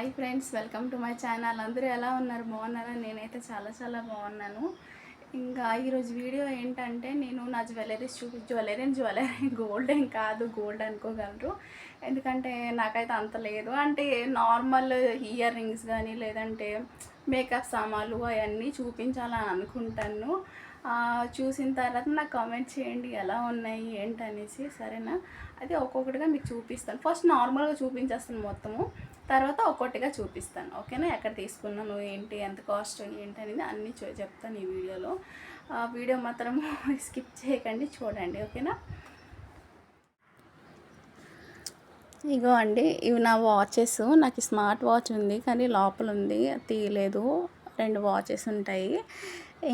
Hi friends, welcome to my channel. అందరూ ఎలా ఉన్నారు? బాగున్నారా? నేనైతే చాలా బాగున్నాను. ఇంకా ఈరోజు వీడియో ఏంటంటే, నేను నా జ్యువెలరీ గోల్డ్ ఏం కాదు, గోల్డ్ అనుకోగలరు. ఎందుకంటే నాకైతే అంత లేదు. అంటే నార్మల్ ఇయర్ రింగ్స్ కానీ లేదంటే మేకప్ సామాన్లు అవన్నీ చూపించాలని అనుకుంటాను. చూసిన తర్వాత నాకు కామెంట్ చేయండి ఎలా ఉన్నాయి ఏంటనేసి, సరేనా? అయితే ఒక్కొక్కటిగా మీకు చూపిస్తాను. ఫస్ట్ నార్మల్గా చూపించేస్తాను మొత్తము, తర్వాత ఒక్కొక్కటిగా చూపిస్తాను. ఓకేనా? ఎక్కడ తీసుకున్నాను, ఏంటి, ఎంత కాస్ట్ ఏంటి అనేది అన్నీ చెప్తాను ఈ వీడియోలో. వీడియో మాత్రం స్కిప్ చేయకండి, చూడండి. ఓకేనా? ఇగో అండి, ఇవి నా వాచెస్. నాకు స్మార్ట్ వాచ్ ఉంది కానీ లోపల ఉంది, తీయలేదు. 2 వాచెస్ ఉంటాయి.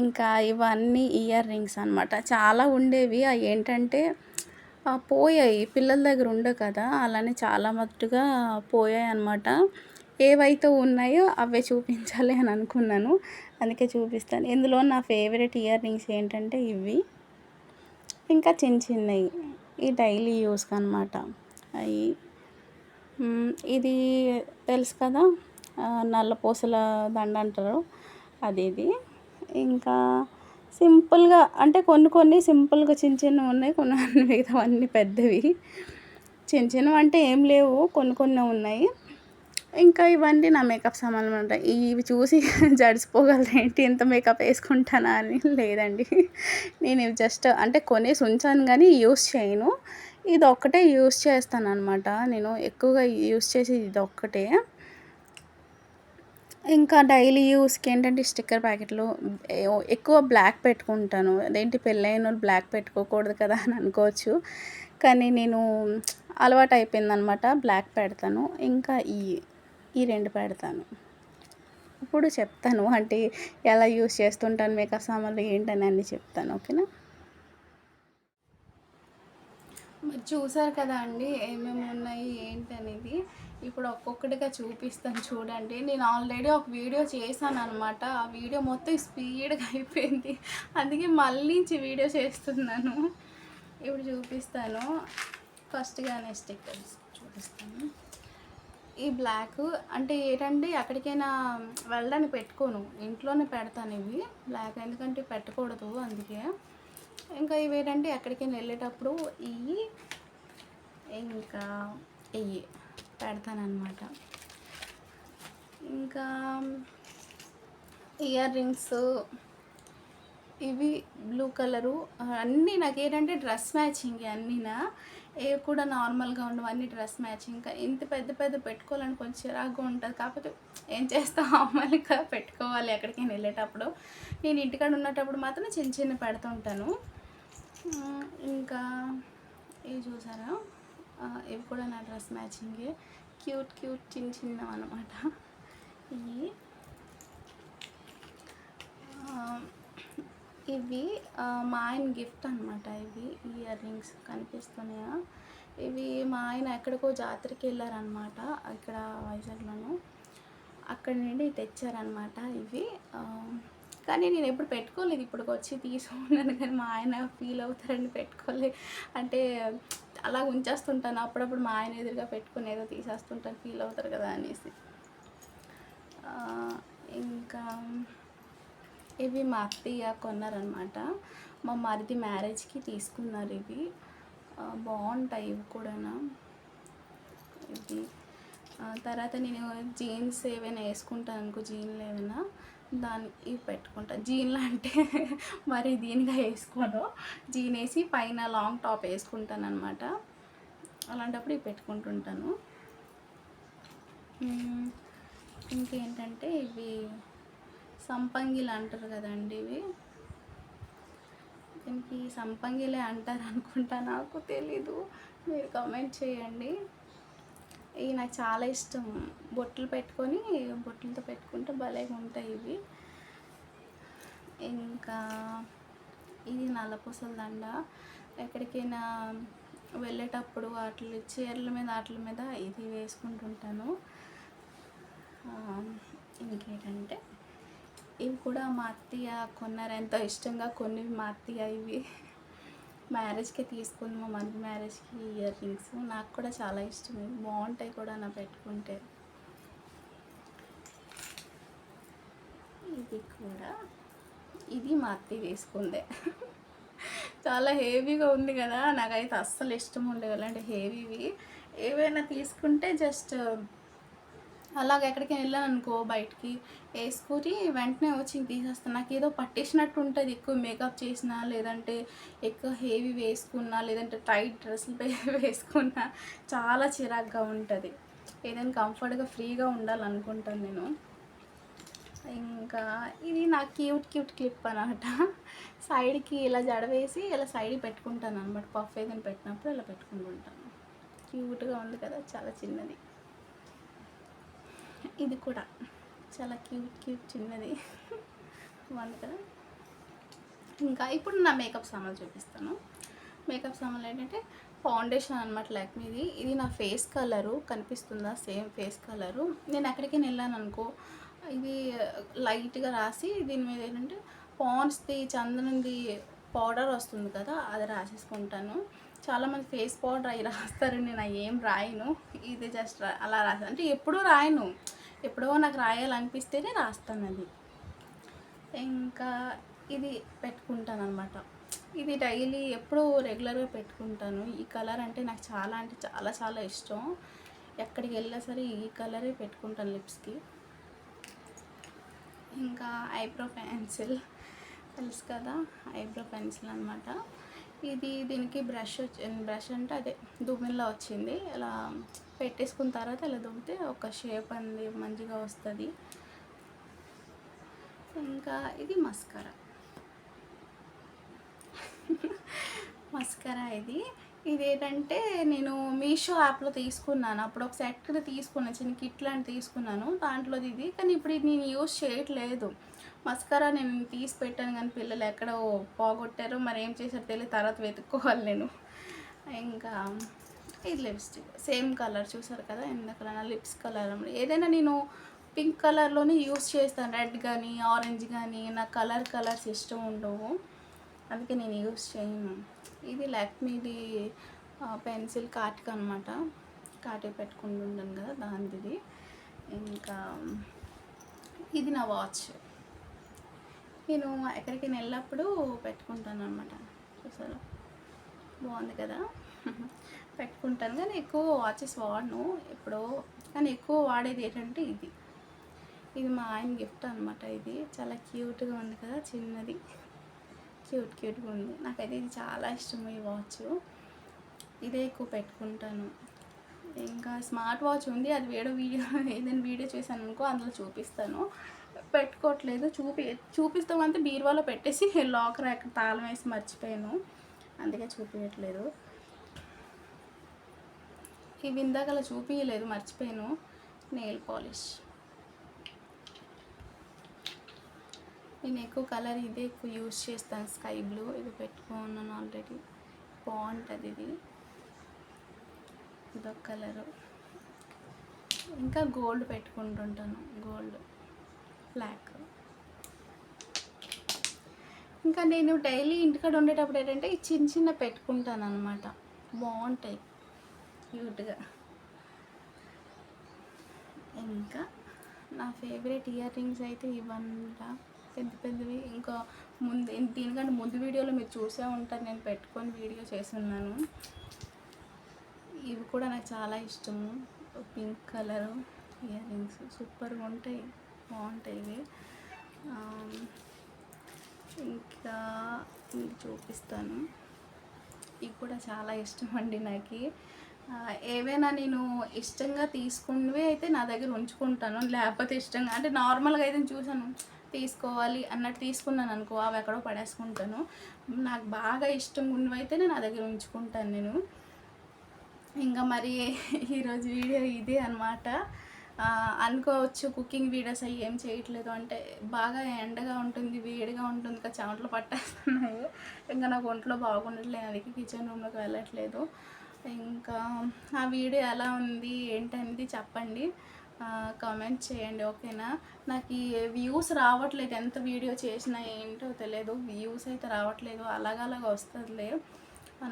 ఇంకా ఇవన్నీ ఇయర్ రింగ్స్ అనమాట. చాలా ఉండేవి, అవి ఏంటంటే పోయాయి. పిల్లల దగ్గర ఉండవు కదా, అలానే చాలా మట్టుగా పోయాయి అనమాట. ఏవైతే ఉన్నాయో అవే చూపించాలి అని అనుకున్నాను, అందుకే చూపిస్తాను. ఇందులో నా ఫేవరెట్ ఇయర్ రింగ్స్ ఏంటంటే ఇవి, ఇంకా చిన్నవి, ఈ డైలీ యూస్కి అనమాట. అవి ఇది తెలుసు కదా, నల్లపూసల దండ అంటారు, అది ఇది. ఇంకా సింపుల్గా అంటే కొన్ని సింపుల్గా చిన్నవి ఉన్నాయి, కొన్ని మిగతావన్నీ పెద్దవి. చిన్నవి అంటే ఏం లేవు, కొన్ని ఉన్నాయి. ఇంకా ఇవన్నీ నా మేకప్ సామాన్లు ఉంటాయి. ఇవి చూసి జడిసిపోగలరు ఏంటి, ఇంత మేకప్ వేసుకుంటానా అని. లేదండి, నేను ఇవి జస్ట్ అంటే కొనేసి ఉంచాను కానీ యూస్ చేయను. ఇది ఒక్కటే యూస్ చేస్తాను అనమాట. నేను ఎక్కువగా యూస్ చేసేది ఇది ఒక్కటే. ఇంకా డైలీ యూస్కి ఏంటంటే స్టిక్కర్ ప్యాకెట్లు ఎక్కువ బ్లాక్ పెట్టుకుంటాను. అదేంటి పెళ్ళైన వాళ్ళు బ్లాక్ పెట్టుకోకూడదు కదా అని అనుకోవచ్చు, కానీ నేను అలవాటు అయిపోయిందనమాట, బ్లాక్ పెడతాను. ఇంకా ఈ 2 పెడతాను. ఇప్పుడు చెప్తాను అంటే ఎలా యూస్ చేస్తుంటాను, మేకప్ సామాన్లు ఏంటని అన్నీ చెప్తాను. ఓకేనా? మరి చూసారు కదా అండి ఏమేమి ఉన్నాయి ఏంటి అనేది. ఇప్పుడు ఒక్కొక్కటిగా చూపిస్తాను, చూడండి. నేను ఆల్రెడీ ఒక వీడియో చేశాను అనమాట. ఆ వీడియో మొత్తం స్పీడ్గా అయిపోయింది, అందుకే మళ్ళీ వీడియో చేస్తున్నాను. ఇప్పుడు చూపిస్తాను. ఫస్ట్గానే స్టిక్కర్స్ చూపిస్తాను. ఈ బ్లాక్ అంటే ఏంటంటే ఎక్కడికైనా వెళ్ళడానికి పెట్టుకోను, ఇంట్లోనే పెడతాను ఇవి బ్లాక్, ఎందుకంటే పెట్టకూడదు అందుకే. ఇంకా ఇవి ఏంటంటే ఎక్కడికైనా వెళ్ళేటప్పుడు ఇవి ఇంకా ఇవి పెడతానమాట. ఇంకా ఇయర్ రింగ్స్ ఇవి బ్లూ కలరు అన్నీ నాకేంటంటే డ్రెస్ మ్యాచింగ్ అన్నీనా. ఏ కూడా నార్మల్గా ఉండవు, అన్నీ డ్రెస్ మ్యాచింగ్. ఇంత పెద్ద పెట్టుకోవాలని కొంచెం చిరాకుగా ఉంటుంది, కాకపోతే ఏం చేస్తాం, అమ్మాయిగా పెట్టుకోవాలి ఎక్కడికైనా వెళ్ళేటప్పుడు. నేను ఇంటికాడ ఉన్నప్పుడు మాత్రం చిన్న పెడుతుంటాను. ఇంకా ఇవి చూసారా, ఇవి కూడా నా డ్రెస్ మ్యాచింగే. క్యూట్ చిన్న అనమాట ఇవి. ఇవి మా ఆయన గిఫ్ట్ అనమాట. ఇవి ఇయర్ రింగ్స్ కనిపిస్తున్నాయా, ఇవి మా ఆయన ఎక్కడికో జాతరకి వెళ్ళారనమాట, ఇక్కడ వైజాగ్లోను. అక్కడి నుండి తెచ్చారనమాట ఇవి. కానీ నేను ఎప్పుడు పెట్టుకోలేదు, ఇప్పటికి వచ్చి తీసుకున్నాను. కానీ మా ఆయన ఫీల్ అవుతారని పెట్టుకోలేదు. అంటే అలా ఉంచేస్తుంటాను, అప్పుడప్పుడు మా ఆయన ఎదురుగా పెట్టుకుని ఏదో తీసేస్తుంటాను, ఫీల్ అవుతారు కదా అనేసి. ఇంకా ఇవి మా అత్తయ్య కొన్నారనమాట, మా మరిది మ్యారేజ్కి తీసుకున్నారు ఇవి. బాగుంటాయి ఇవి కూడా. ఇవి తర్వాత నేను జీన్స్ ఏవైనా వేసుకుంటాను అనుకో, జీన్లు ఏమైనా ఇవి పెట్టుకుంటాను. జీన్లు అంటే మరి దీనిగా వేసుకోను, జీన్ వేసి పైన లాంగ్ టాప్ వేసుకుంటాను అనమాట. అలాంటప్పుడు ఇవి పెట్టుకుంటుంటాను. ఇంకేంటంటే ఇవి సంపంగిలు అంటారు కదండి, ఇవి దీనికి సంపంగిలే అంటారు అనుకుంటా, నాకు తెలీదు, మీరు కామెంట్ చేయండి. ఇవి నాకు చాలా ఇష్టం, బొట్లతో పెట్టుకుంటే భలేగా ఉంటాయి ఇవి. ఇంకా ఇది నల్లపూసల దండ, ఎక్కడికైనా వెళ్ళేటప్పుడు చీరల మీద ఇది వేసుకుంటుంటాను. ఇంకేంటంటే ఇవి కూడా మా అత్తయ్య కొన్నారు, ఎంతో ఇష్టంగా కొన్నివి మా అత్తయ్య. ఇవి మ్యారేజ్కి తీసుకుంది, మా మరిది మ్యారేజ్కి ఇయర్ రింగ్స్. నాకు కూడా చాలా ఇష్టం, ఇవి బాగుంటాయి కూడా నా పెట్టుకుంటే. ఇది కూడా, ఇది మా అత్తయ్య తీసుకుందే. చాలా హెవీగా ఉంది కదా, నాకైతే అస్సలు ఇష్టం ఉండేవి అలాంటి హెవీవి. ఏవైనా తీసుకుంటే జస్ట్ అలాగ ఎక్కడికి వెళ్ళాను అనుకో బయటికి, వేసుకొని వెంటనే వచ్చి తీసేస్తాను. నాకు ఏదో పట్టేసినట్టు ఉంటుంది ఎక్కువ మేకప్ చేసినా, లేదంటే ఎక్కువ హెవీ వేసుకున్నా, లేదంటే టైట్ డ్రెస్సులు వేసుకున్నా చాలా చిరాగ్గా ఉంటుంది. ఏదైనా కంఫర్ట్గా ఫ్రీగా ఉండాలనుకుంటాను నేను. ఇంకా ఇది నా క్యూట్ క్లిప్ అనమాట. సైడ్కి ఇలా జడవేసి ఇలా సైడ్కి పెట్టుకుంటాను అనమాట. పఫ్ ఏదైనా పెట్టినప్పుడు ఇలా పెట్టుకుంటుంటాను. క్యూట్గా ఉంది కదా, చాలా చిన్నది. ఇది కూడా చాలా క్యూట్ చిన్నది బాగుంది కదా. ఇంకా ఇప్పుడు నా మేకప్ సామాన్లు చూపిస్తాను. మేకప్ సామాన్లు ఏంటంటే ఫౌండేషన్ అనమాట లాక్మీది. ఇది నా ఫేస్ కలరు కనిపిస్తుందా, సేమ్ ఫేస్ కలరు. నేను ఎక్కడికి వెళ్ళాను అనుకో ఇది లైట్గా రాసి దీని మీద ఏంటంటే పాండ్స్ది చందనంది పౌడర్ వస్తుంది కదా, అది రాసేసుకుంటాను. చాలామంది ఫేస్ పౌడర్ అవి రాస్తారు, నేను అవి ఏం రాయను. ఇది జస్ట్ అలా రాస్తాను, అంటే ఎప్పుడూ రాయను, ఎప్పుడో నాకు రాయాలనిపిస్తేనే రాస్తాను అది. ఇంకా ఇది పెట్టుకుంటాను అనమాట. ఇది డైలీ ఎప్పుడూ రెగ్యులర్గా పెట్టుకుంటాను. ఈ కలర్ అంటే నాకు చాలా అంటే చాలా ఇష్టం. ఎక్కడికి వెళ్ళినా సరే ఈ కలరే పెట్టుకుంటాను లిప్స్కి. ఇంకా ఐబ్రో పెన్సిల్ తెలుసు కదా, ఐబ్రో పెన్సిల్ అనమాట. దీనికి బ్రష్ అంటే అదే దుమ్మిలా వచ్చింది. ఇలా పెట్టేసుకున్న తర్వాత ఇలా దుమ్మితే ఒక షేప్ అనేది మంచిగా వస్తుంది. ఇంకా ఇది మస్కరా. మస్కరా ఇదేంటంటే నేను మీషో యాప్లో తీసుకున్నాను. అప్పుడు ఒక సెట్ తీసుకున్నాను, చిన్న కిట్ లాంటి తీసుకున్నాను, దాంట్లోది ఇది. కానీ ఇప్పుడు ఇది నేను యూజ్ చేయట్లేదు. మస్కరా నేను తీసి పెట్టాను కానీ పిల్లలు ఎక్కడో పోగొట్టారో మరి ఏం చేశారో తెలియదు, తర్వాత వెతుక్కోవాలి నేను. ఇంకా ఇది లిప్స్టిక్ సేమ్ కలర్ చూసారు కదా, ఎందుకలా నా లిప్స్ కలర్. ఏదైనా నేను పింక్ కలర్లోనే యూజ్ చేస్తాను, రెడ్ కానీ ఆరెంజ్ కానీ. నాకు కలర్స్ ఇష్టం ఉండవు, అందుకే నేను యూజ్ చేయను. ఇది లాక్మీది పెన్సిల్ కాటిక్ అనమాట, కాటిక్ పెట్టుకుంటుంటాను కదా దానిది. ఇంకా ఇది నా వాచ్, నేను ఎక్కడికి వెళ్ళినప్పుడు పెట్టుకుంటాను అనమాట. చూసారా బాగుంది కదా, పెట్టుకుంటాను. కానీ ఎక్కువ వాచెస్ వాడను ఎప్పుడో, కానీ ఎక్కువ వాడేది ఏంటంటే ఇది మా ఆయన గిఫ్ట్ అనమాట. ఇది చాలా క్యూట్గా ఉంది కదా, చిన్నది క్యూట్గా ఉంది. నాకైతే ఇది చాలా ఇష్టం ఈ వాచ్, ఇదే ఎక్కువ పెట్టుకుంటాను. ఇంకా స్మార్ట్ వాచ్ ఉంది, అది ఏదైనా వీడియో చేశాను అనుకో అందులో చూపిస్తాను. పెట్టుకోవట్లేదు, చూపిస్తామంటే బీరువాలో పెట్టేసి లాకర్ ఎక్కడ తాళం వేసి మర్చిపోయాను, అందుకే చూపించట్లేదు. ఇవి ఇందాక అలా చూపించలేదు, మర్చిపోయాను. నెయిల్ పాలిష్ నేను ఎక్కువ కలర్ ఇదే ఎక్కువ యూజ్ చేస్తాను, స్కై బ్లూ. ఇది పెట్టుకున్నాను ఆల్రెడీ, బాగుంటుంది ఇదొక కలరు. ఇంకా గోల్డ్ పెట్టుకుంటుంటాను, గోల్డ్ బ్లాక్. ఇంకా నేను డైలీ ఇంటికాడ ఉండేటప్పుడు ఏంటంటే ఈ చిన్న పెట్టుకుంటాను అనమాట, బాగుంటాయి క్యూట్గా. ఇంకా నా ఫేవరెట్ ఇయర్ రింగ్స్ అయితే ఇవంతా పెద్దవి. ఇంకా దీనికంటే ముందు వీడియోలో మీరు చూసే ఉంటారు, నేను పెట్టుకొని వీడియో చేసి ఉన్నాను. ఇవి కూడా నాకు చాలా ఇష్టము, పింక్ కలరు ఇయర్ రింగ్స్ సూపర్గా ఉంటాయి, బాగుంటాయి ఇవి. ఇంకా చూపిస్తాను, ఇవి కూడా చాలా ఇష్టం అండి నాకు. ఏవైనా నేను ఇష్టంగా తీసుకున్నవి అయితే నా దగ్గర ఉంచుకుంటాను, లేకపోతే ఇష్టంగా అంటే నార్మల్గా అయితే చూసాను తీసుకోవాలి అన్నట్టు తీసుకున్నాను అనుకో, అవి ఎక్కడో పడేసుకుంటాను. నాకు బాగా ఇష్టం ఉన్నవైతే నేను నా దగ్గర ఉంచుకుంటాను నేను. ఇంకా మరి ఈరోజు వీడియో ఇదే అనమాట. అనుకోవచ్చు కుకింగ్ వీడియోస్ అవి ఏం చేయట్లేదు అంటే, బాగా ఎండగా ఉంటుంది, వేడిగా ఉంటుంది కదా, చెమటలు పట్టేస్తున్నాయి. ఇంకా నాకు ఒంట్లో బాగుండట్లేదు, అందుకే కిచెన్ రూమ్లోకి వెళ్ళట్లేదు. ఇంకా ఆ వీడియో ఎలా ఉంది ఏంటనేది చెప్పండి, కామెంట్ చేయండి, ఓకేనా. నాకు ఈ వ్యూస్ రావట్లేదు, ఎంత వీడియో చేసినా ఏంటో తెలియదు, వ్యూస్ అయితే రావట్లేదు, అలాగ వస్తుందిలే.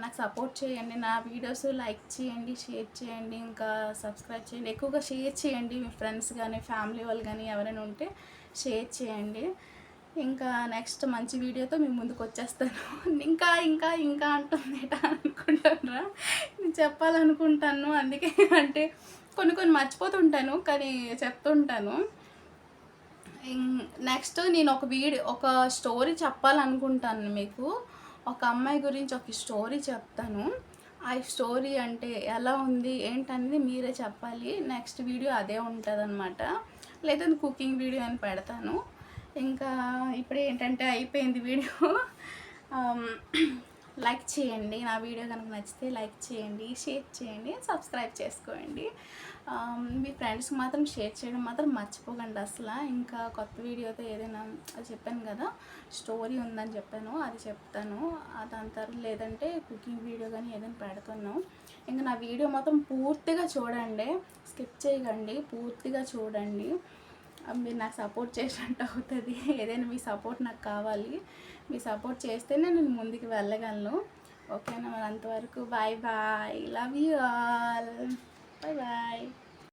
నాకు సపోర్ట్ చేయండి, నా వీడియోస్ లైక్ చేయండి, షేర్ చేయండి, ఇంకా సబ్స్క్రైబ్ చేయండి. ఎక్కువగా షేర్ చేయండి, మీ ఫ్రెండ్స్ కానీ ఫ్యామిలీ వాళ్ళు కానీ ఎవరైనా ఉంటే షేర్ చేయండి. ఇంకా నెక్స్ట్ మంచి వీడియోతో మీ ముందుకు వచ్చేస్తాను. ఇంకా ఇంకా ఇంకా అంటుందేట అనుకుంటారా, నేను చెప్పాలనుకుంటాను. అందుకే అంటే కొన్ని కొన్ని మర్చిపోతుంటాను, కానీ చెప్తుంటాను. నెక్స్ట్ నేను ఒక స్టోరీ చెప్పాలనుకుంటాను మీకు. ఒక అమ్మాయి గురించి ఒక స్టోరీ చెప్తాను. ఆ స్టోరీ అంటే ఎలా ఉంది ఏంటనేది మీరే చెప్పాలి. నెక్స్ట్ వీడియో అదే ఉంటుందన్నమాట. లేదా కుకింగ్ వీడియో అని పెడతాను. ఇంకా ఇప్పుడు ఏంటంటే అయిపోయింది వీడియో. లైక్ చేయండి, నా వీడియో కనుక నచ్చితే లైక్ చేయండి, షేర్ చేయండి, సబ్స్క్రైబ్ చేసుకోండి. మీ ఫ్రెండ్స్కి మాత్రం షేర్ చేయడం మాత్రం మర్చిపోకండి అసలు. ఇంకా కొత్త వీడియోతో ఏదైనా చెప్పాను కదా, స్టోరీ ఉందని చెప్పాను, అది చెప్తాను. దాని తర్వాత లేదంటే కుకింగ్ వీడియో కానీ ఏదైనా పెడుతున్నాను. ఇంకా నా వీడియో మొత్తం పూర్తిగా చూడండి, స్కిప్ చేయకండి, పూర్తిగా చూడండి. మీరు నాకు సపోర్ట్ చేసినట్టు అవుతుంది. ఏదైనా మీ సపోర్ట్ నాకు కావాలి. మీ సపోర్ట్ చేస్తేనే నేను ముందుకు వెళ్ళగలను. ఓకేనా? మరి అంతవరకు bye bye, love you all, bye bye.